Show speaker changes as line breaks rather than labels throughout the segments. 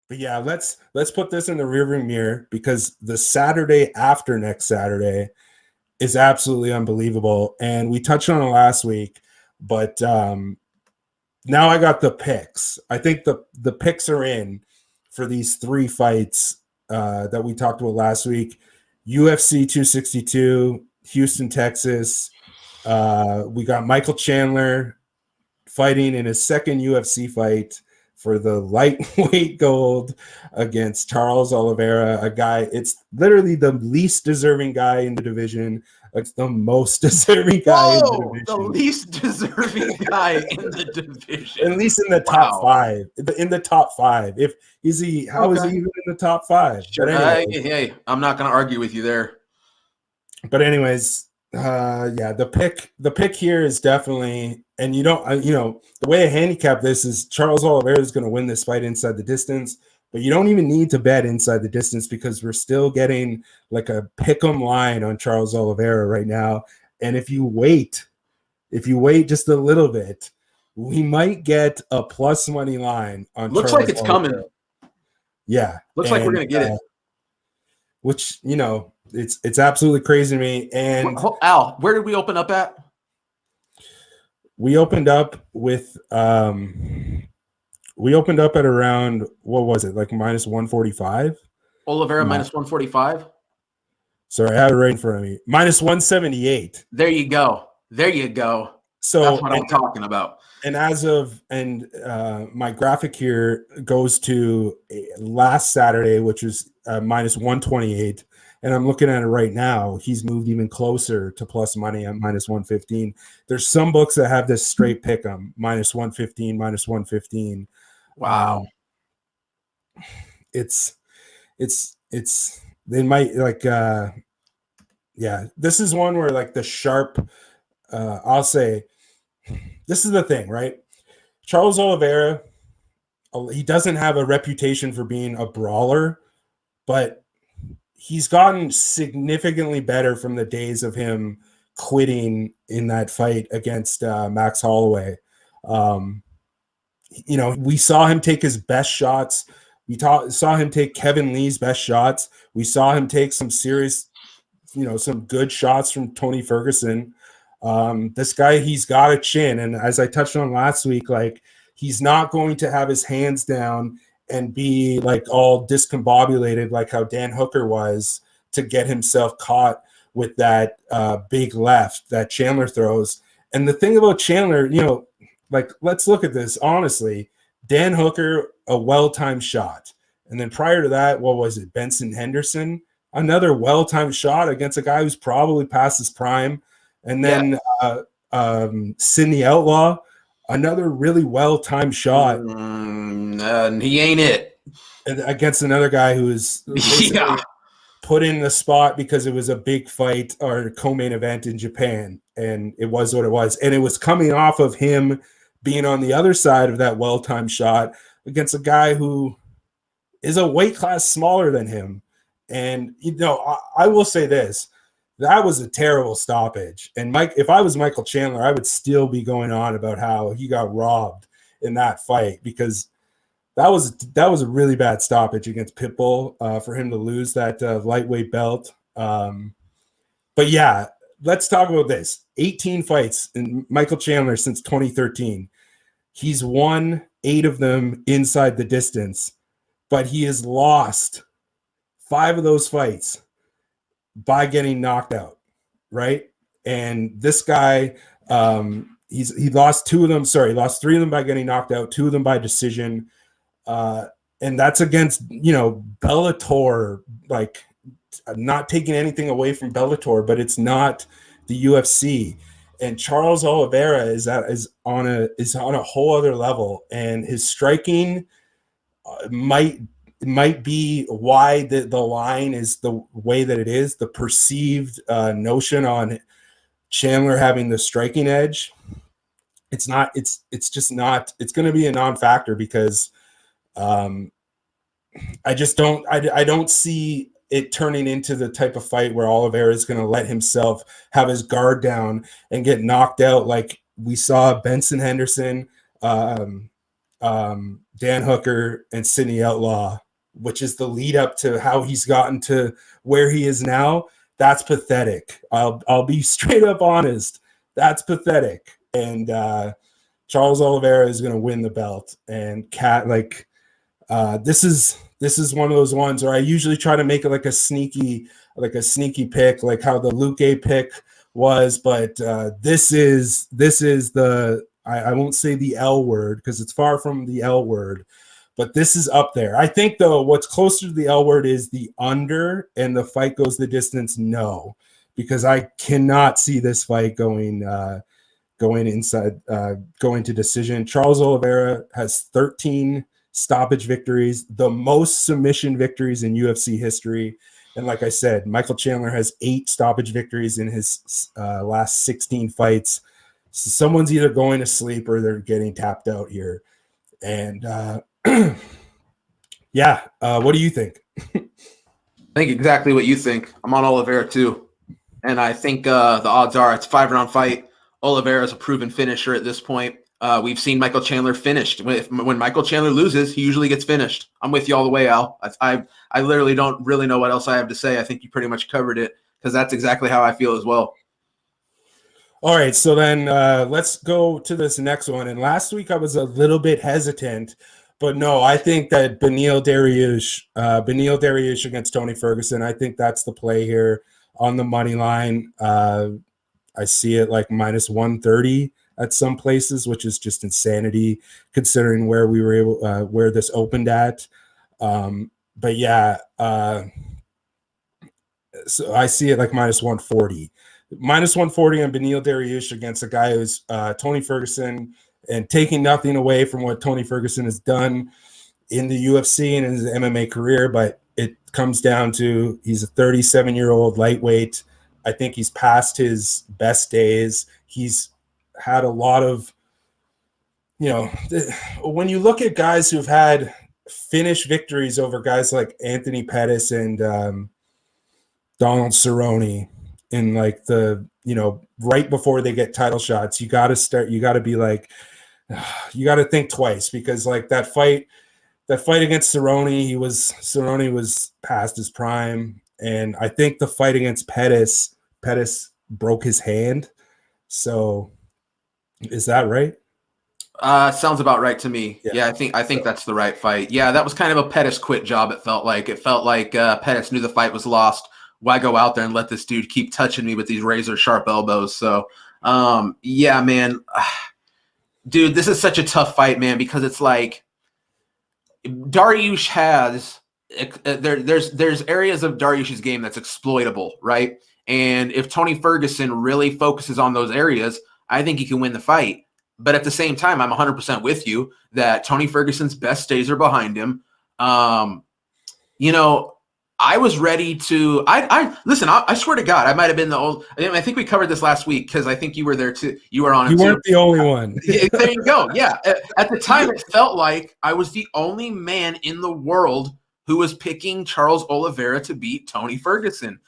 But yeah, let's put this in the rearview mirror because the Saturday after next Saturday is absolutely unbelievable. And we touched on it last week, but now I got the picks. I think the picks are in for these three fights that we talked about last week. UFC 262, Houston, Texas. We got Michael Chandler fighting in his second UFC fight for the lightweight gold against Charles Oliveira, a guy, it's literally the least deserving guy in the division. It's the most deserving guy in the division.
The least deserving guy in the division.
At least in the top five. In the top five. How is he even in the top five?
Sure.
But anyways,
hey, I'm not going to argue with you there.
But anyways, yeah, the pick here is definitely, and the way I handicap this is Charles Oliveira is going to win this fight inside the distance, but you don't even need to bet inside the distance because we're still getting like a pick'em line on Charles Oliveira right now. And if you wait just a little bit, we might get a plus money line on.
Looks
Charles
like it's
Oliveira.
coming.
Yeah,
looks like we're going to get it.
Which it's absolutely crazy to me. And
Al, where did we open up at?
We opened up with at around, what was it, like minus 145?
Oliveira minus 145.
Sorry, I have it right in front of me. Minus 178.
There you go. So that's what I'm talking about.
And my graphic here goes to last Saturday, which was minus 128. And I'm looking at it right now. He's moved even closer to plus money at minus 115. There's some books that have this straight pick 'em, minus 115, minus 115.
Wow.
They might this is one where like the sharp, I'll say, this is the thing, right? Charles Oliveira, he doesn't have a reputation for being a brawler, but he's gotten significantly better from the days of him quitting in that fight against Max Holloway. We saw him take his best shots. We saw him take Kevin Lee's best shots. We saw him take some serious, some good shots from Tony Ferguson. This guy, he's got a chin. And as I touched on last week, like, he's not going to have his hands down and be like all discombobulated like how Dan Hooker was to get himself caught with that big left that Chandler throws. And the thing about Chandler, let's look at this honestly. Dan Hooker, a well-timed shot. And then prior to that, what was it? Benson Henderson, another well-timed shot against a guy who's probably past his prime. And then Sidney Outlaw, another really well-timed shot.
And he ain't it.
Against another guy who is put in the spot because it was a big fight or co-main event in Japan. And it was what it was. And it was coming off of him being on the other side of that well-timed shot against a guy who is a weight class smaller than him. And, I will say this. That was a terrible stoppage. And if I was Michael Chandler, I would still be going on about how he got robbed in that fight because that was a really bad stoppage against Pitbull for him to lose that lightweight belt. But yeah, let's talk about this. 18 fights in Michael Chandler since 2013. He's won 8 of them inside the distance, but he has lost 5 of those fights by getting knocked out, right? And this guy, he lost 2 of them. Sorry, he lost 3 of them by getting knocked out, 2 of them by decision. And that's against, Bellator, like, not taking anything away from Bellator, but it's not the UFC. And Charles Oliveira is on a whole other level, and his striking might be why the line is the way that it is. The perceived notion on Chandler having the striking edge, it's just not. It's going to be a non-factor because I don't see it turning into the type of fight where Oliveira is going to let himself have his guard down and get knocked out like we saw Benson Henderson Dan Hooker and Sidney Outlaw, which is the lead up to how he's gotten to where he is now, that's pathetic. I'll be straight up honest. That's pathetic. And Charles Oliveira is going to win the belt. And this is one of those ones where I usually try to make it like a sneaky pick, like how the Luque pick was, but this is the I won't say the L word because it's far from the L word, but this is up there. I think though what's closer to the L word is the under, and the fight goes the distance. No, because I cannot see this fight going to decision. Charles Oliveira has 13 stoppage victories, the most submission victories in UFC history. And like I said, Michael Chandler has 8 stoppage victories in his last 16 fights. So someone's either going to sleep or they're getting tapped out here. And what do you think?
I think exactly what you think. I'm on Oliveira too. And I think the odds are it's a 5-round fight. Oliveira is a proven finisher at this point. We've seen Michael Chandler finished. When Michael Chandler loses, he usually gets finished. I'm with you all the way, Al. I literally don't really know what else I have to say. I think you pretty much covered it because that's exactly how I feel as well.
All right, so then let's go to this next one. And last week I was a little bit hesitant, but no, I think that Beneil Dariush against Tony Ferguson, I think that's the play here on the money line. I see it like minus 130 at some places, which is just insanity considering where we were able, where this opened at. But yeah, so I see it like minus 140. Minus 140 on Beneil Dariush against a guy who's Tony Ferguson, and taking nothing away from what Tony Ferguson has done in the UFC and in his MMA career, but it comes down to he's a 37-year-old lightweight. I think he's past his best days. He's had a lot of, when you look at guys who've had finish victories over guys like Anthony Pettis and Donald Cerrone in like the, right before they get title shots, you got to be like, you got to think twice, because like that fight against Cerrone was past his prime. And I think the fight against Pettis broke his hand. So is that right?
Sounds about right to me. Yeah, I think that's the right fight. Yeah, that was kind of a Pettis quit job. It felt like Pettis knew the fight was lost. Why go out there and let this dude keep touching me with these razor sharp elbows? So, yeah, man, dude, this is such a tough fight, man, because it's like Dariush has there's areas of Dariush's game that's exploitable, right? And if Tony Ferguson really focuses on those areas, I think he can win the fight. But at the same time, I'm 100% with you that Tony Ferguson's best days are behind him. I was ready to. Listen. I swear to God, I might have been the old. I think we covered this last week because I think you were there too. You were on it.
You weren't the only one.
There you go. Yeah. At the time, it felt like I was the only man in the world who was picking Charles Oliveira to beat Tony Ferguson.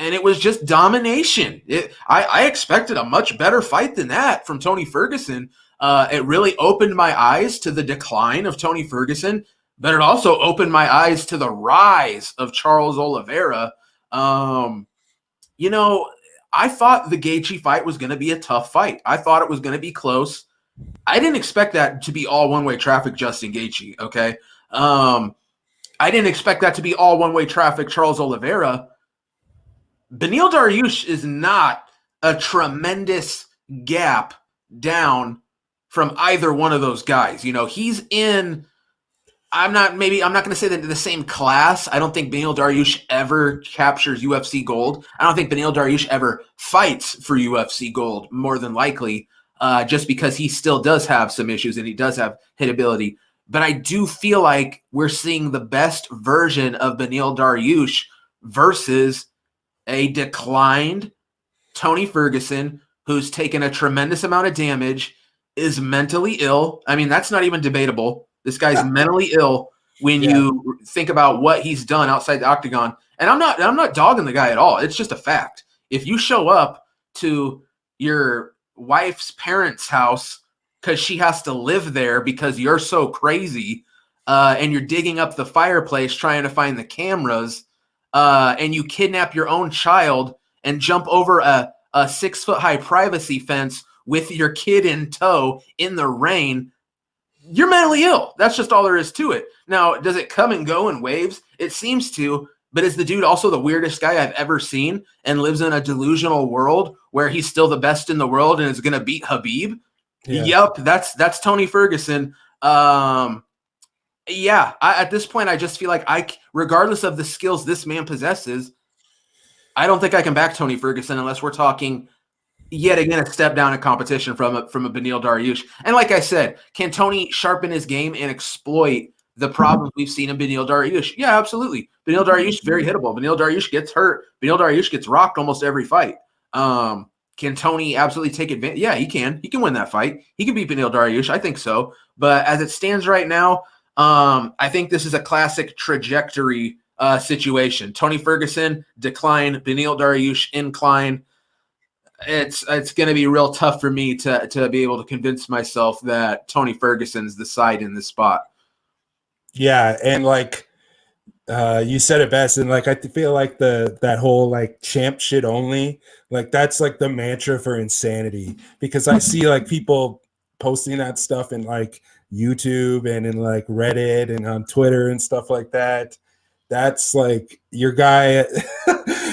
And it was just domination. I expected a much better fight than that from Tony Ferguson. It really opened my eyes to the decline of Tony Ferguson, but it also opened my eyes to the rise of Charles Oliveira. I thought the Gaethje fight was going to be a tough fight. I thought it was going to be close. I didn't expect that to be all one-way traffic, Justin Gaethje, okay? I didn't expect that to be all one-way traffic, Charles Oliveira. Beneil Dariush is not a tremendous gap down from either one of those guys. He's in – I'm not going to say that in the same class. I don't think Beneil Dariush ever captures UFC gold. I don't think Beneil Dariush ever fights for UFC gold, more than likely, just because he still does have some issues and he does have hitability. But I do feel like we're seeing the best version of Beneil Dariush versus a declined Tony Ferguson who's taken a tremendous amount of damage, is mentally ill. I mean, that's not even debatable. This guy's mentally ill when you think about what he's done outside the octagon. And I'm not dogging the guy at all. It's just a fact. If you show up to your wife's parents' house because she has to live there because you're so crazy, and you're digging up the fireplace trying to find the cameras, and you kidnap your own child and jump over a 6-foot-high privacy fence with your kid in tow in the rain, you're mentally ill. That's just all there is to it. Now, does it come and go in waves? It seems to, but is the dude also the weirdest guy I've ever seen and lives in a delusional world where he's still the best in the world and is going to beat Khabib? Yeah. Yep, that's Tony Ferguson. At this point, I just feel like regardless of the skills this man possesses, I don't think I can back Tony Ferguson unless we're talking yet again a step down in competition from a Beneil Dariush. And like I said, can Tony sharpen his game and exploit the problems we've seen in Beneil Dariush? Yeah, absolutely. Beneil Dariush very hittable. Beneil Dariush gets hurt. Beneil Dariush gets rocked almost every fight. Can Tony absolutely take advantage? Yeah, he can. He can win that fight. He can beat Beneil Dariush. I think so. But as it stands right now, I think this is a classic trajectory situation. Tony Ferguson, decline. Beneil Dariush, incline. It's going to be real tough for me to be able to convince myself that Tony Ferguson's the side in this spot.
Yeah, and like you said it best, and like I feel like that whole like champ shit only, like that's like the mantra for insanity, because I see like people posting that stuff in like YouTube and in like Reddit and on Twitter and stuff like that. That's like your guy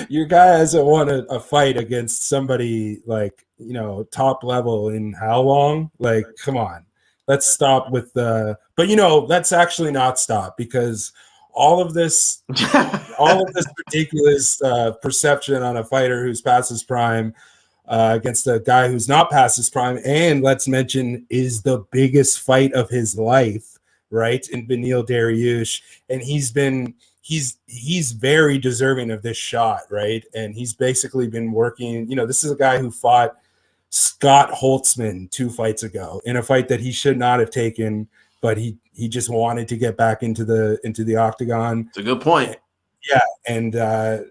hasn't won a fight against somebody like, you know, top level in how long? Like, come on, let's stop with the, but you know, let's actually not stop, because all of this ridiculous perception on a fighter who's past his prime against a guy who's not past his prime, and let's mention is the biggest fight of his life, right, in Beneil Dariush, and he's very deserving of this shot, right? And he's basically been working, you know, this is a guy who fought Scott Holtzman 2 fights ago in a fight that he should not have taken, but he just wanted to get back into the octagon.
It's a good point.
Yeah, and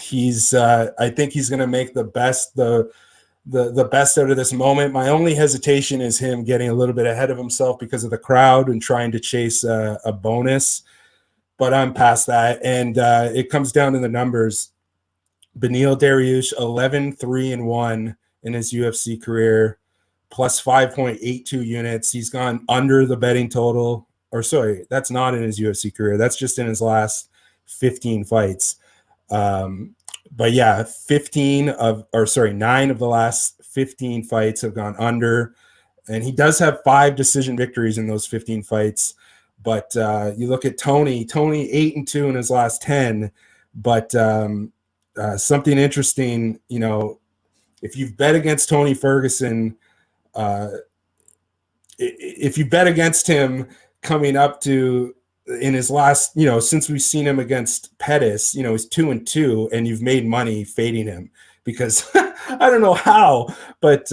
he's I think he's going to make the best out of this moment. My only hesitation is him getting a little bit ahead of himself because of the crowd and trying to chase a bonus. But I'm past that, and it comes down to the numbers. Beneil Dariush, 11-3-1 in his UFC career, plus 5.82 units. He's gone under the betting total. Or sorry, that's not in his UFC career. That's just in his last 15 fights. But yeah, 9 of the last 15 fights have gone under. And he does have 5 decision victories in those 15 fights. But you look at Tony 8-2 in his last 10. But something interesting, you know, if you've bet against Tony Ferguson, if you bet against him coming up to in his last, you know, since we've seen him against Pettis, you know, he's 2-2, and you've made money fading him because I don't know how, but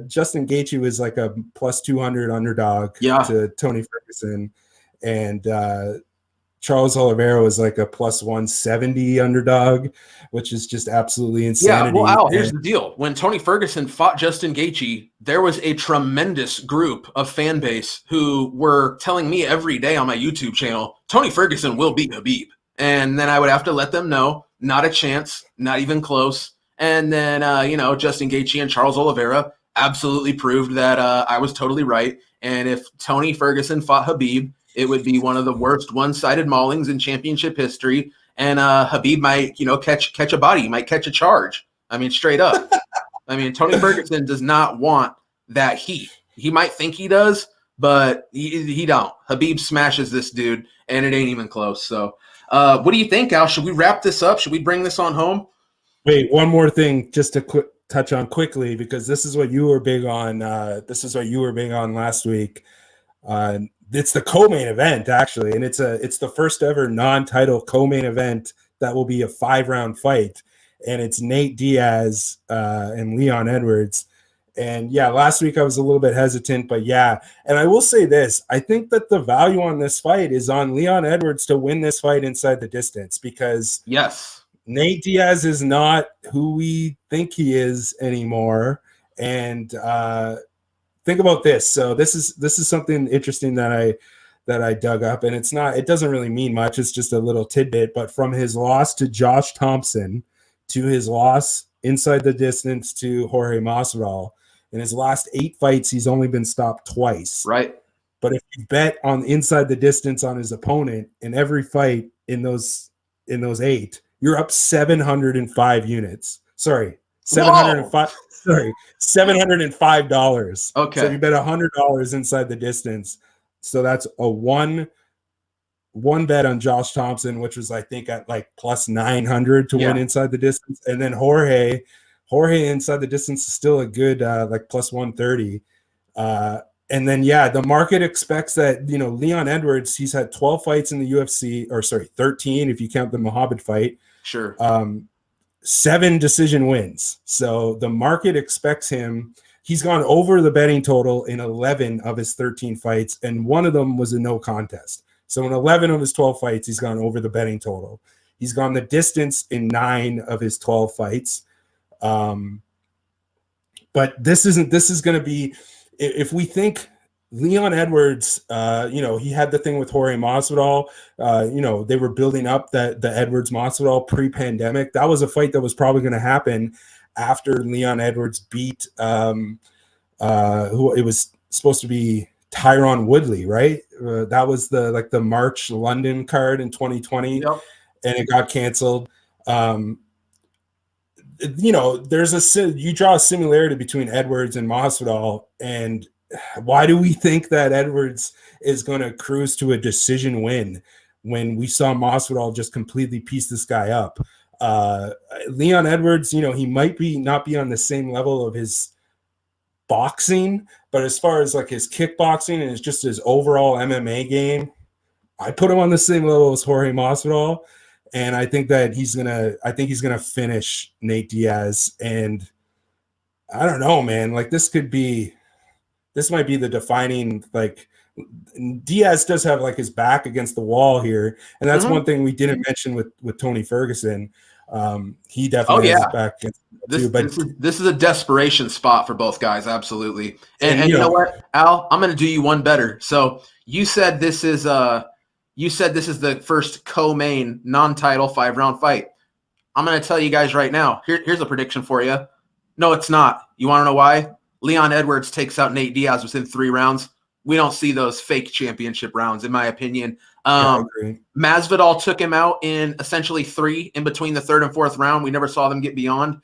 Justin Gaethje was like a plus 200 underdog to Tony Ferguson. And Charles Oliveira was like a plus 170 underdog, which is just absolutely insanity.
Yeah, well, Al, here's the deal. When Tony Ferguson fought Justin Gaethje, there was a tremendous group of fan base who were telling me every day on my YouTube channel, Tony Ferguson will beat Khabib. And then I would have to let them know, not a chance, not even close. And then, Justin Gaethje and Charles Oliveira absolutely proved that I was totally right. And if Tony Ferguson fought Khabib, it would be one of the worst one-sided maulings in championship history. And Khabib might, catch a body, might catch a charge. I mean, straight up. I mean, Tony Ferguson does not want that heat. He might think he does, but he don't. Khabib smashes this dude, and it ain't even close. So what do you think, Al? Should we wrap this up? Should we bring this on home?
Wait, one more thing just to touch on quickly, because this is what you were big on. Last week. It's the co-main event, actually, and it's the first ever non-title co-main event that will be a 5-round fight, and it's Nate Diaz and Leon Edwards. And yeah, last week I was a little bit hesitant, but yeah, and I will say this: I think that the value on this fight is on Leon Edwards to win this fight inside the distance, because Nate Diaz is not who we think he is anymore, and think about this. So this is something interesting that I dug up, and it doesn't really mean much. It's just a little tidbit. But from his loss to Josh Thompson to his loss inside the distance to Jorge Masvidal, in his last 8 fights, he's only been stopped twice.
Right.
But if you bet on inside the distance on his opponent in every fight in those 8, you're up 705 units. Sorry, 705. Whoa! Sorry, $705.
Okay.
So you bet $100 inside the distance. So that's a one bet on Josh Thompson, which was I think at like plus 900 to win inside the distance, and then Jorge inside the distance is still a good like plus 130. And then, the market expects that, Leon Edwards, he's had 12 fights in the UFC, or sorry, 13 if you count the Muhammad fight.
Sure.
7 decision wins. So the market expects him. He's gone over the betting total in 11 of his 13 fights, and one of them was a no contest. So in 11 of his 12 fights, he's gone over the betting total. He's gone the distance in 9 of his 12 fights. But this is going to be, if we think Leon Edwards, he had the thing with Jorge Masvidal, they were building up the Edwards Masvidal pre-pandemic. That was a fight that was probably going to happen after Leon Edwards beat who it was supposed to be Tyron Woodley, right? That was the March London card in 2020, and it got canceled. You draw a similarity between Edwards and Masvidal, and why do we think that Edwards is going to cruise to a decision win when we saw Masvidal just completely piece this guy up? Leon Edwards, he might not be on the same level of his boxing, but as far as like his kickboxing and it's just his overall MMA game, I put him on the same level as Jorge Masvidal. And I think that he's gonna finish Nate Diaz. And I don't know, man. Like this might be the defining, like Diaz does have like his back against the wall here. And that's one thing we didn't mention with Tony Ferguson. He definitely has his back against
this is a desperation spot for both guys, absolutely. And you know what, Al? I'm gonna do you one better. So you said this is the first co-main non-title 5-round fight. I'm going to tell you guys right now. Here's a prediction for you. No, it's not. You want to know why? Leon Edwards takes out Nate Diaz within 3 rounds. We don't see those fake championship rounds, in my opinion. I agree. Masvidal took him out in essentially 3 in between the 3rd and 4th round. We never saw them get beyond.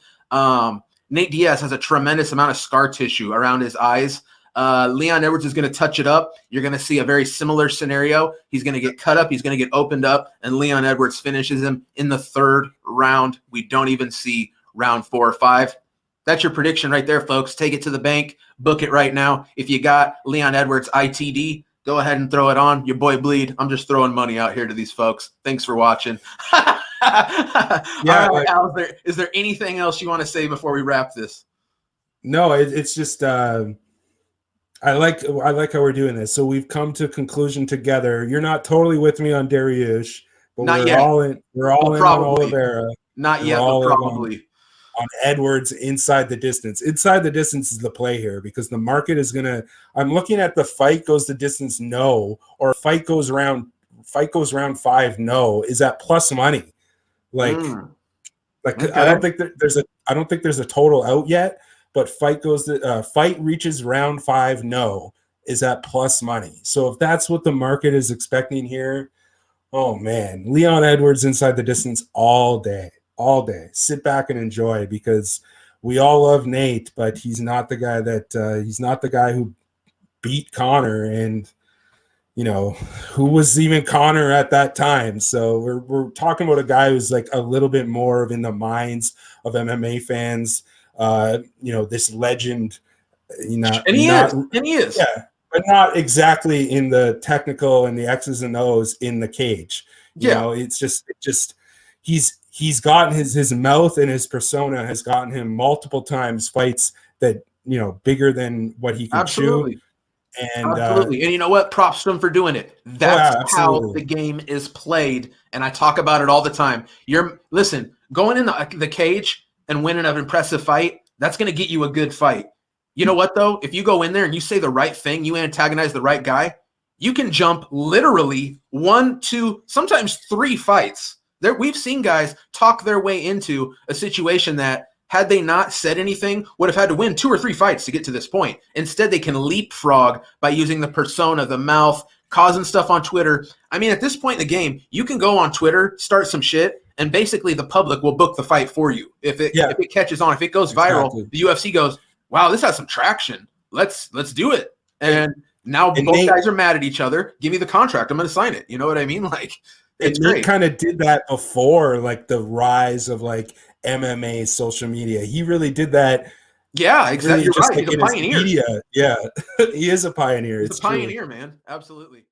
Nate Diaz has a tremendous amount of scar tissue around his eyes. Leon Edwards is going to touch it up. You're going to see a very similar scenario. He's going to get cut up. He's going to get opened up, and Leon Edwards finishes him in the 3rd round. We don't even see round 4 or 5. That's your prediction right there, folks. Take it to the bank. Book it right now. If you got Leon Edwards ITD, go ahead and throw it on. Your boy Bleed. I'm just throwing money out here to these folks. Thanks for watching. All right, Al, is there anything else you want to say before we wrap this?
No, it's just I like how we're doing this. So we've come to a conclusion together. You're not totally with me on Dariush, but we're all in on Oliveira.
Not yet, but probably.
On Edwards inside the distance. Inside the distance is the play here because the market is gonna. I'm looking at the fight goes the distance no, or fight goes round 5 no. Is that plus money? Okay. I don't think there's a total out yet. But fight reaches round 5 no. Is that plus money? So if that's what the market is expecting here, oh man, Leon Edwards inside the distance all day. Sit back and enjoy because we all love Nate, but he's not the guy who beat Conor, and who was even Conor at that time. So we're talking about a guy who's like a little bit more of in the minds of MMA fans. This legend,
and he is,
yeah, but not exactly in the technical and the X's and O's in the cage. It's just he's gotten his mouth and his persona has gotten him multiple times fights that bigger than what he can chew. And
absolutely, and you know what? Props to him for doing it. That's how the game is played, and I talk about it all the time. Going in the cage and winning an impressive fight, that's going to get you a good fight. You know what, though? If you go in there and you say the right thing, you antagonize the right guy, you can jump literally 1, 2, sometimes 3 fights. We've seen guys talk their way into a situation that, had they not said anything, would have had to win 2 or 3 fights to get to this point. Instead, they can leapfrog by using the persona, the mouth, causing stuff on Twitter. I mean, at this point in the game, you can go on Twitter, start some shit, and basically the public will book the fight for you. If it catches on, if it goes viral, the UFC goes, wow, this has some traction. Let's do it. And now both guys are mad at each other. Give me the contract. I'm going to sign it. You know what I mean? Like, it's great.
He kind of did that before, like the rise of like MMA social media. He really did that.
Yeah, exactly. You're right. He's a pioneer.
Media. Yeah, he is a pioneer.
He's a pioneer, man. Absolutely.